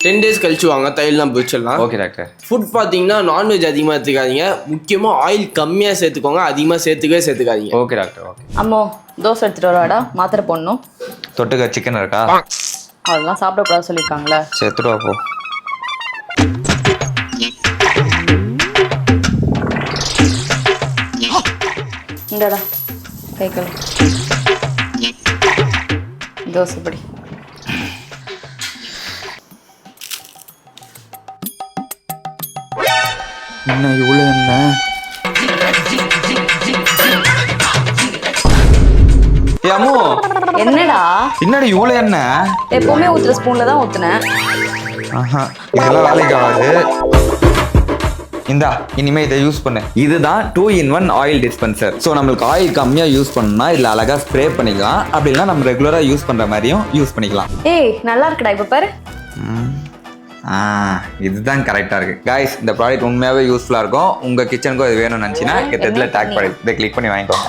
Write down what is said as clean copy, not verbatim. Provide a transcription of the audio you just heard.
10 days கழிச்சு வாங்க, தையல்லாம் பிடிச்சிடலாம். Okay doctor. ஃபுட் பார்த்தீங்கன்னா நான்வெஜ் அதிகமாக எடுத்துக்காதீங்க, முக்கியமாக ஆயில் கம்மியாக சேர்த்துக்கோங்க, அதிகமாக சேர்த்துக்காதீங்க. Okay doctor. ஓகே. அம்மோ தோசை எடுத்துட்டு வரவாடா, மாத்திரை போடணும். தொட்டுக்க சிக்கன் இருக்கா? அதெல்லாம் சாப்பிடக்கூடாது சொல்லியிருக்காங்களே. சேர்த்துட்டு வா போ. இந்தடா கை கழு. தோசை படி. என்ன இவ்வளோ என்ன? அம்மு என்னடா என்னடி இவ்வளோ என்ன? எப்பவுமே ஊத்துற ஸ்பூன்ல தான் ஊத்துனேன். இதெல்லாம் வேலைக்கு ஆகாது. இந்தா இனிமே இதை யூஸ் பண்ணு. இதுதான் 2-in-1 ஆயில் டிஸ்பென்சர். ஸோ நம்மளுக்கு ஆயில் கம்மியாக யூஸ் பண்ணணும்னா இதில் அழகாக ஸ்ப்ரே பண்ணிக்கலாம். அப்படின்னா நம்ம ரெகுலராக யூஸ் பண்ணுற மாதிரியும் யூஸ் பண்ணிக்கலாம். ஏய் நல்லா இருக்குடா, இப்போ பாரு. இதுதான் கரெக்டாக இருக்குது. கைஸ், இந்த ப்ராடக்ட் உண்மையாகவே யூஸ்ஃபுல்லாக இருக்கும். உங்கள் கிச்சனுக்கும் இது வேணும்னு நினச்சின்னா இதில் டேக் பண்ணி இதை கிளிக் பண்ணி வாங்கிக்கோங்க.